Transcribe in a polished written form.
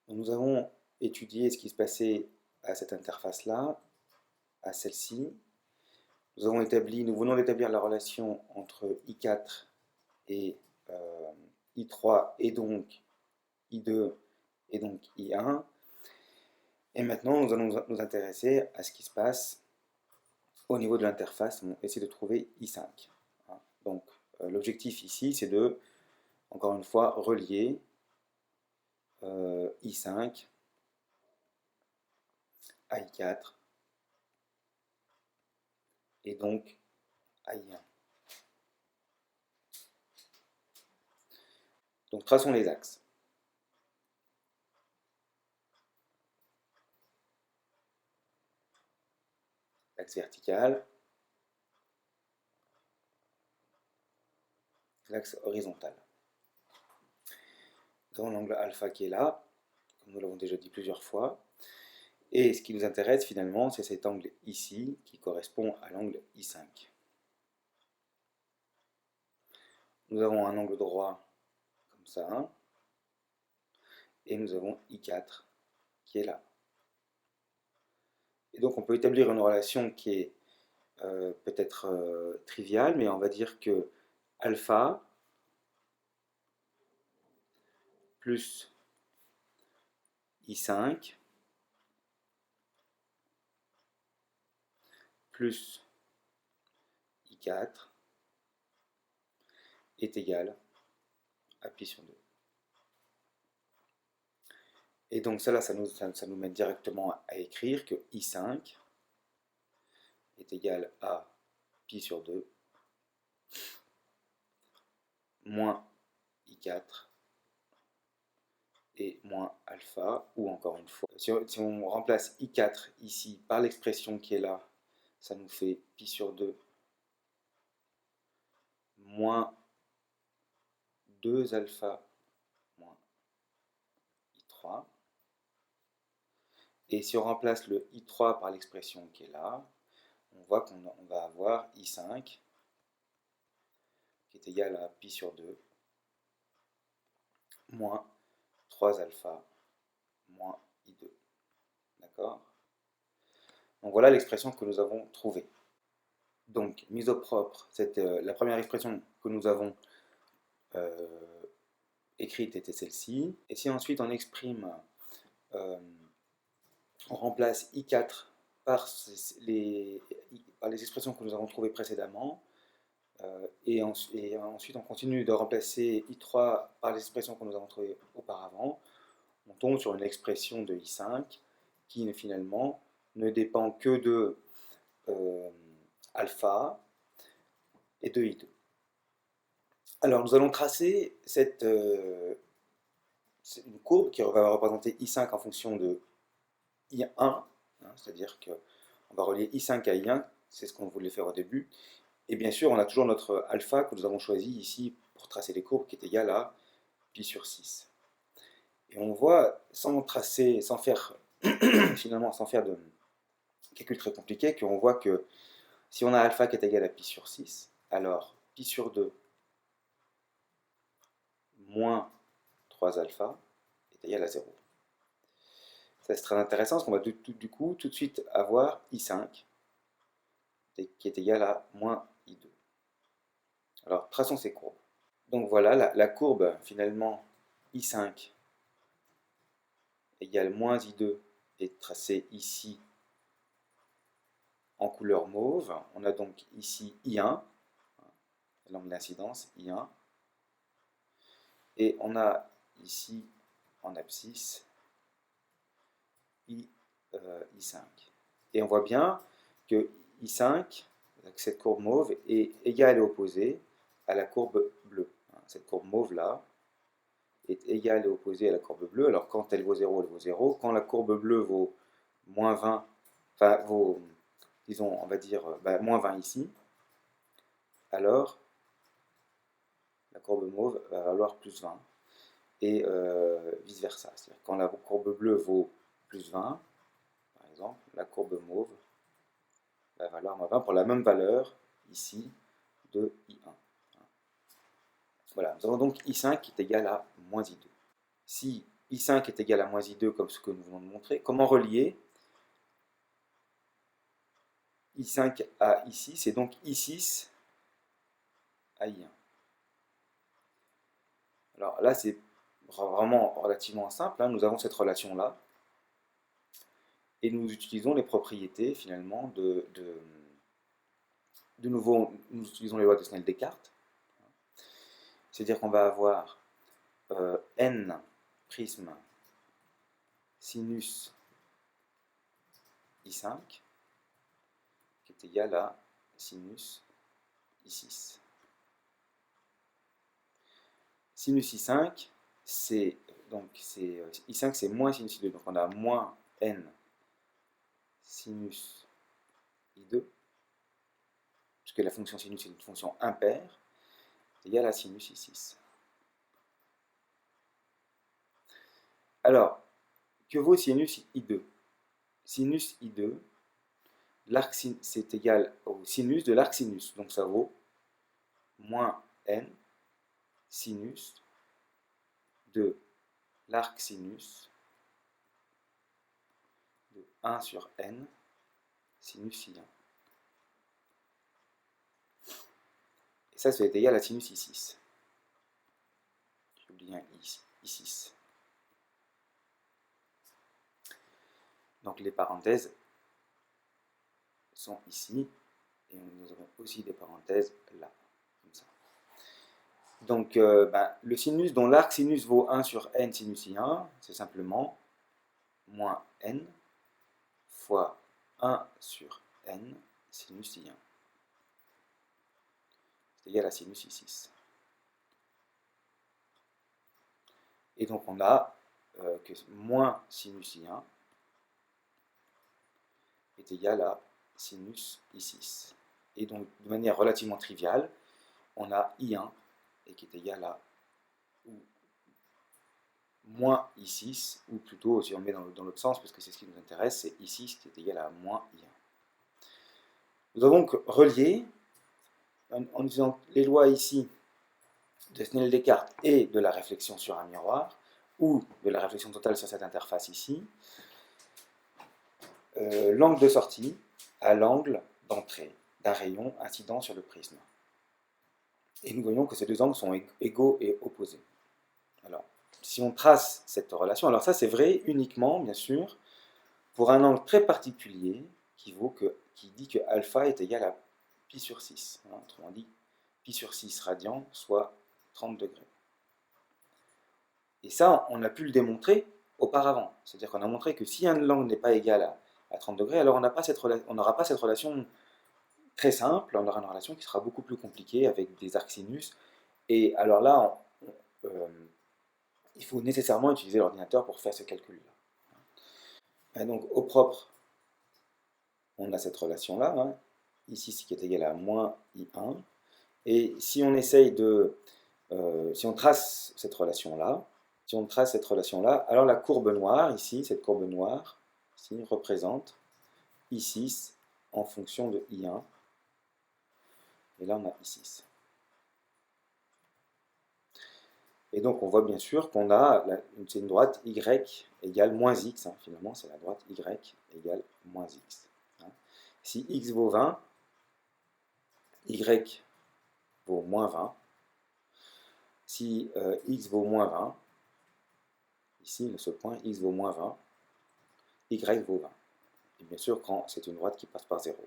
Donc, nous avons étudié ce qui se passait à cette interface-là, à celle-ci. Nous venons d'établir la relation entre I4 et I3 et donc I2 et donc I1. Et maintenant, nous allons nous intéresser à ce qui se passe au niveau de l'interface. On va essayer de trouver I5. Donc, l'objectif ici, c'est de, encore une fois, relier I5 à I4 et donc à I1. Donc, traçons les axes. L'axe vertical, l'axe horizontal. Nous avons l'angle alpha qui est là, comme nous l'avons déjà dit plusieurs fois. Et ce qui nous intéresse finalement, c'est cet angle ici qui correspond à l'angle I5. Nous avons un angle droit comme ça, et nous avons I4 qui est là. Et donc on peut établir une relation qui est peut-être triviale, mais on va dire que alpha plus I5 plus I4 est égal à pi sur 2. Et donc ça, là, ça nous mène directement à écrire que I5 est égal à pi sur 2 moins I4 et moins alpha, ou encore une fois, si on remplace I4 ici par l'expression qui est là, ça nous fait pi sur 2 moins 2 alpha moins I3. Et si on remplace le I3 par l'expression qui est là, on voit qu'on va avoir I5 qui est égal à pi sur 2 moins 3 alpha moins I2. D'accord? Donc voilà l'expression que nous avons trouvée. Donc, mise au propre, la première expression que nous avons écrite était celle-ci. Et si ensuite on exprime, on remplace I4 par les expressions que nous avons trouvées précédemment, et ensuite on continue de remplacer I3 par les expressions que nous avons trouvées auparavant, on tombe sur une expression de I5 qui finalement ne dépend que de alpha et de I2. Alors nous allons tracer une courbe qui va représenter I5 en fonction de I1, hein, c'est-à-dire qu'on va relier I5 à I1, c'est ce qu'on voulait faire au début. Et bien sûr, on a toujours notre alpha que nous avons choisi ici pour tracer les courbes qui est égal à pi sur 6. Et on voit, sans faire finalement sans faire de calcul très compliqué, qu'on voit que si on a alpha qui est égal à pi sur 6, alors pi sur 2 moins 3 alpha est égal à 0. Ça c'est très intéressant parce qu'on va du coup tout de suite avoir I5 qui est égal à moins I2. Alors traçons ces courbes. Donc voilà, la courbe finalement I5 égale moins I2 est tracée ici en couleur mauve. On a donc ici I1, l'angle d'incidence I1, et on a ici en abscisse I5. Et on voit bien que I5, avec cette courbe mauve, est égale et opposée à la courbe bleue. Cette courbe mauve-là est égale et opposée à la courbe bleue. Alors quand elle vaut 0, elle vaut 0. Quand la courbe bleue vaut moins 20, enfin vaut, disons, on va dire moins 20 ici, alors la courbe mauve va valoir plus 20. Et vice-versa. C'est-à-dire quand la courbe bleue vaut plus 20, par exemple, la courbe mauve va valoir moins 20 pour la même valeur ici de I1. Voilà, nous avons donc I5 qui est égal à moins I2. Si I5 est égal à moins I2 comme ce que nous venons de montrer. Comment relier I5 à I6 et donc I6 à I1. Alors là, c'est vraiment relativement simple, hein. Nous avons cette relation-là et nous utilisons les propriétés finalement de nouveau, nous utilisons les lois de Snell-Descartes. C'est-à-dire qu'on va avoir n prisme sinus I5 qui est égal à sinus I6. Sinus I5, c'est I5 c'est moins sinus I2, donc on a moins n sinus I2, puisque la fonction sinus est une fonction impaire, égale à sinus I6. Alors, que vaut sinus I2? Sinus I2, l'arc c'est égal au sinus de l'arc sinus, donc ça vaut moins n sinus de l'arc sinus de 1 sur n sinus I1. Et ça va être égal à sinus I6. J'ai oublié un I6. Donc les parenthèses sont ici, et nous avons aussi des parenthèses là, comme ça. Donc le sinus dont l'arc sinus vaut 1 sur n sinus I1, c'est simplement moins n fois 1 sur n sinus I1. C'est égal à sinus I6. Et donc on a que moins sinus I1 est égal à sinus I6. Et donc, de manière relativement triviale, on a I1 et qui est égal à moins I6, ou plutôt, si on met dans l'autre sens, parce que c'est ce qui nous intéresse, c'est I6 qui est égal à moins I1. Nous avons donc relié, en utilisant les lois ici de Snell-Descartes et de la réflexion sur un miroir, ou de la réflexion totale sur cette interface ici, l'angle de sortie à l'angle d'entrée d'un rayon incident sur le prisme. Et nous voyons que ces deux angles sont égaux et opposés. Alors, si on trace cette relation, alors ça c'est vrai uniquement, bien sûr, pour un angle très particulier qui dit que alpha est égal à pi sur 6. Hein, autrement dit, pi sur 6 radians, soit 30 degrés. Et ça, on a pu le démontrer auparavant. C'est-à-dire qu'on a montré que si un angle n'est pas égal à 30 degrés, alors on n'aura pas cette relation très simple, on aura une relation qui sera beaucoup plus compliquée avec des arcs sinus. Et alors là, il faut nécessairement utiliser l'ordinateur pour faire ce calcul-là. Et donc au propre, on a cette relation-là, hein, ici ce qui est égal à moins I1. Et si on essaye si on trace cette relation-là, alors la courbe noire, ici, cette courbe noire, ici, représente I6 en fonction de I1. Et là, on a I6. Et donc, on voit bien sûr qu'on a une droite Y égale moins X. Hein, finalement, c'est la droite Y égale moins X. Hein. Si X vaut 20, Y vaut moins 20. Si X vaut moins 20, ici, ce point, X vaut moins 20, Y vaut 20. Et bien sûr, quand c'est une droite qui passe par 0.